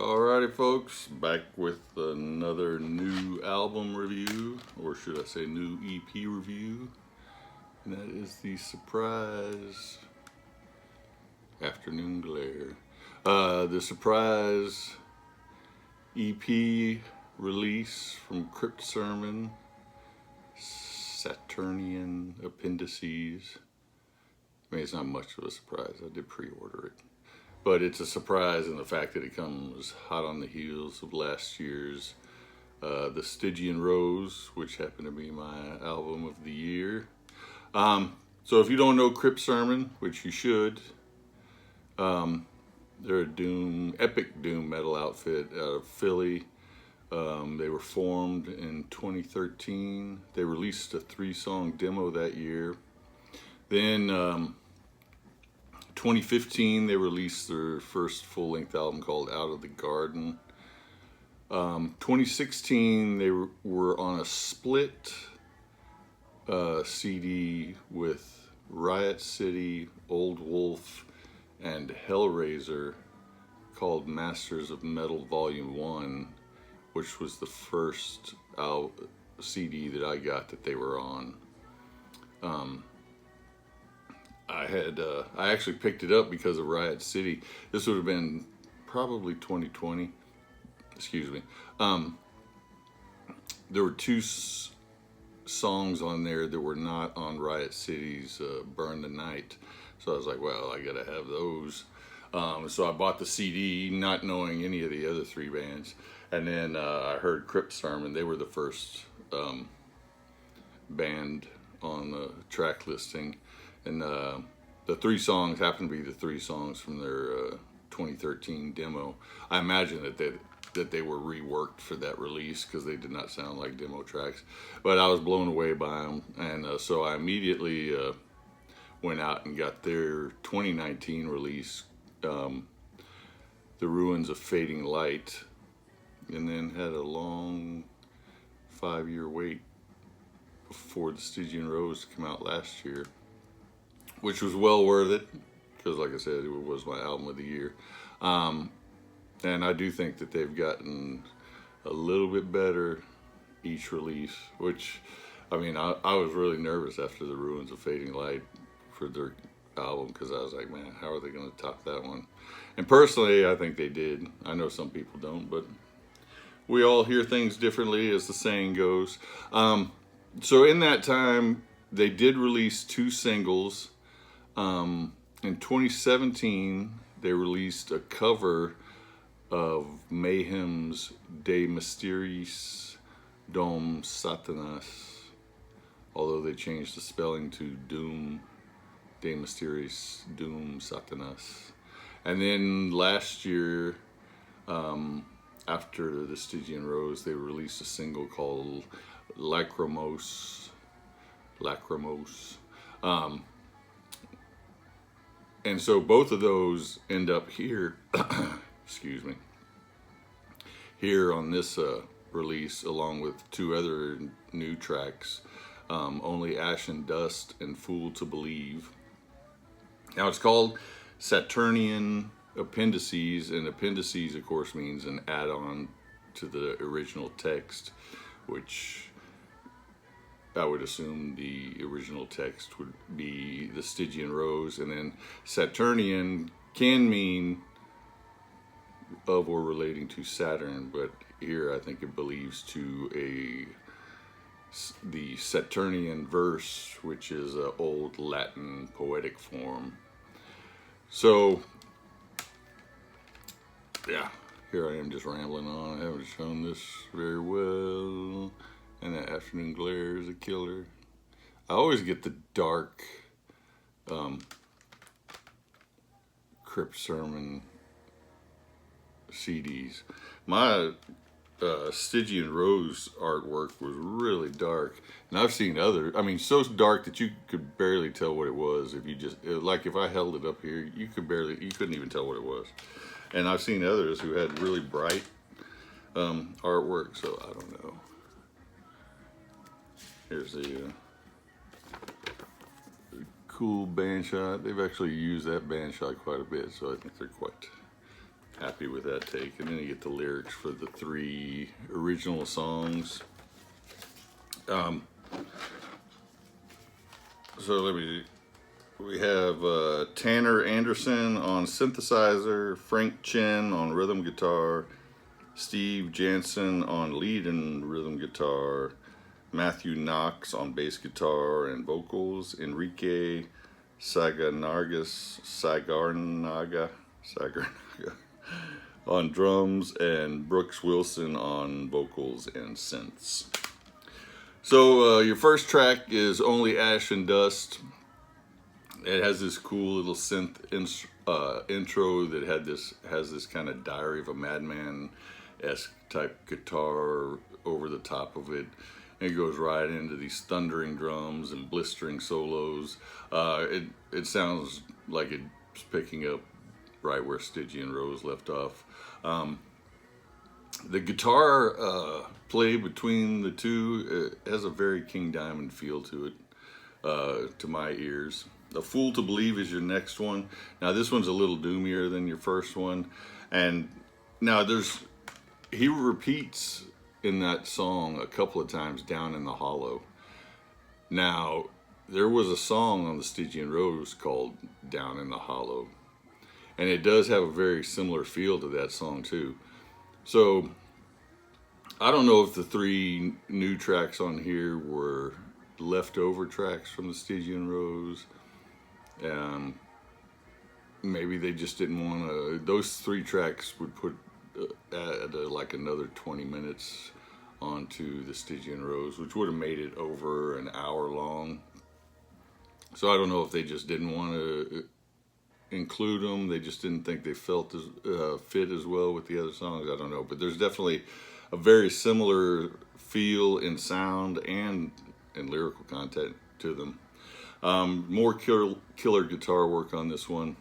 Alrighty, folks, back with another new album review, or should I say new EP review, and that is the Surprise Afternoon Glare. The Surprise EP release from Crypt Saturnian Appendices. I mean, it's not much of a surprise. I did pre-order it. But it's a surprise in the fact that it comes hot on the heels of last year's The Stygian Rose, which happened to be my album of the year. So if you don't know Crypt, which you should, they're a epic doom metal outfit out of Philly. They were formed in 2013. They released a 3-song demo that year. Then 2015, they released their first full-length album called Out of the Garden. 2016, they were on a split CD with Riot City, Old Wolf, and Hellraiser called Masters of Metal Volume 1, which was the first CD that I got that they were on. I actually picked it up because of Riot City. This would have been probably 2020. Excuse me. There were two songs on there that were not on Riot City's Burn the Night. So I was like, well, I gotta have those. So I bought the CD not knowing any of the other 3 bands. And then I heard Crypt Sermon. They were the first band on the track listing. And the 3 songs happen to be the 3 songs from their 2013 demo. I imagine that they were reworked for that release because they did not sound like demo tracks. But I was blown away by them, and so I immediately went out and got their 2019 release, The Ruins of Fading Light, and then had a long 5-year wait for The Stygian Rose to come out last year, which was well worth it because, like I said, it was my album of the year. And I do think that they've gotten a little bit better each release, which, I mean, I was really nervous after The Ruins of Fading Light for their album because I was like, man, how are they going to top that one? And personally, I think they did. I know some people don't, but we all hear things differently, as the saying goes. So in that time, they did release 2 singles. In 2017, they released a cover of Mayhem's De Mysteris Dom Satanas, although they changed the spelling to Doom, De Mysteris Doom Satanas. And then last year, after The Stygian Rose, they released a single called Lachrymos. And so both of those end up here, excuse me, here on this release, along with 2 other new tracks, Only Ash and Dust and Fool to Believe. Now it's called Saturnian Appendices, and Appendices, of course, means an add-on to the original text, which I would assume the original text would be The Stygian Rose, and then Saturnian can mean of or relating to Saturn, but here I think it believes to the Saturnian verse, which is an old Latin poetic form. So yeah, here I am just rambling on. I haven't shown this very well. And that Afternoon Glare is a killer. I always get the dark Crypt Sermon CDs. My Stygian Rose artwork was really dark. And I've seen other, I mean, so dark that you could barely tell what it was. If you just, like if I held it up here, you couldn't even tell what it was. And I've seen others who had really bright artwork, so I don't know. Here's the cool band shot. They've actually used that band shot quite a bit, so I think they're quite happy with that take. And then you get the lyrics for the 3 original songs. So we have Tanner Anderson on synthesizer, Frank Chen on rhythm guitar, Steve Jansson on lead and rhythm guitar, Matthew Knox on bass guitar and vocals, Enrique Sagarnaga on drums, and Brooks Wilson on vocals and synths. So your first track is Only Ash and Dust. It has this cool little synth intro that has this kind of Diary of a Madman-esque type guitar over the top of it. And it goes right into these thundering drums and blistering solos. It sounds like it's picking up right where Stygian Rose left off. The guitar play between the two has a very King Diamond feel to it, to my ears. A Fool to Believe is your next one. Now this one's a little doomier than your first one. And now he repeats in that song a couple of times, Down in the Hollow. Now, there was a song on the Stygian Rose called Down in the Hollow. And it does have a very similar feel to that song too. So, I don't know if the 3 new tracks on here were leftover tracks from the Stygian Rose. Maybe they just didn't want to. Those 3 tracks would put add like another 20 minutes onto the Stygian Rose, which would have made it over an hour long. So I don't know if they just didn't want to include them. They just didn't think they felt fit as well with the other songs. I don't know, but there's definitely a very similar feel in sound and in lyrical content to them. More killer guitar work on this one.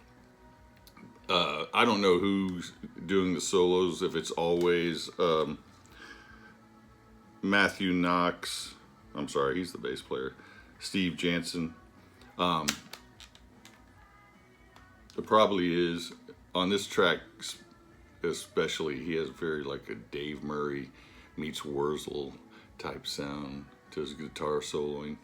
I don't know who's doing the solos, if it's always Matthew Knox. I'm sorry, he's the bass player. Steve Jansson. It probably is. On this track especially, he has very like a Dave Murray meets Wurzel type sound to his guitar soloing.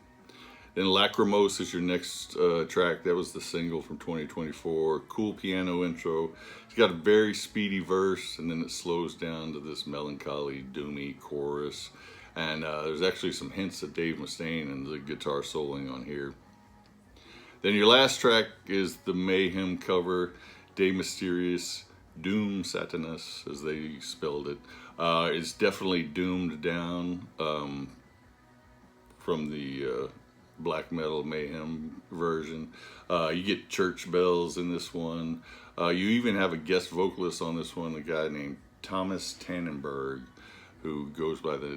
Then Lacrimose is your next track. That was the single from 2024. Cool piano intro. It's got a very speedy verse, and then it slows down to this melancholy, doomy chorus. And there's actually some hints of Dave Mustaine and the guitar soloing on here. Then your last track is the Mayhem cover, De Mysterious Doom Satanus, as they spelled it. It's definitely doomed down from the black metal Mayhem version. You get church bells in this one. You even have a guest vocalist on this one, a guy named Thomas Tannenberg, who goes by the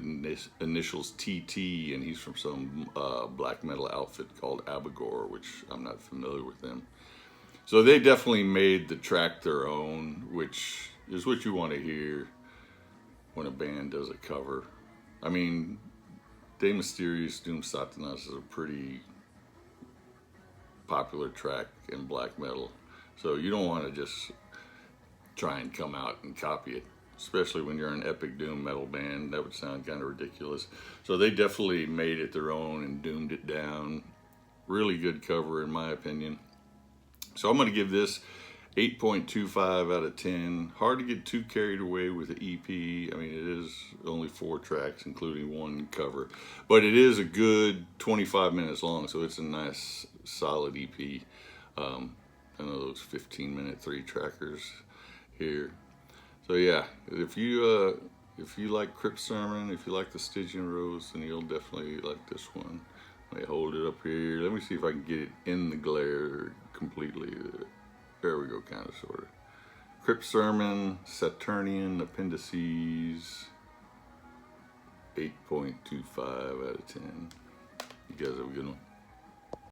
initials TT, and he's from some black metal outfit called Abigor, which I'm not familiar with them. So they definitely made the track their own, which is what you want to hear when a band does a cover. I mean, De Mysterious Doom Satanas is a pretty popular track in black metal. So you don't want to just try and come out and copy it, especially when you're an epic doom metal band. That would sound kind of ridiculous. So they definitely made it their own and doomed it down. Really good cover in my opinion. So I'm going to give this 8.25 out of 10. Hard to get too carried away with the EP. I mean, it is only 4 tracks, including 1 cover. But it is a good 25 minutes long, so it's a nice, solid EP. I know those 15-minute 3-trackers here. So yeah, if you like Crypt Sermon, if you like the Stygian Rose, then you'll definitely like this one. Let me hold it up here. Let me see if I can get it in the glare completely. There we go, kind of, sort of. Crypt Sermon, Saturnian, Appendices, 8.25 out of 10. You guys have a good one.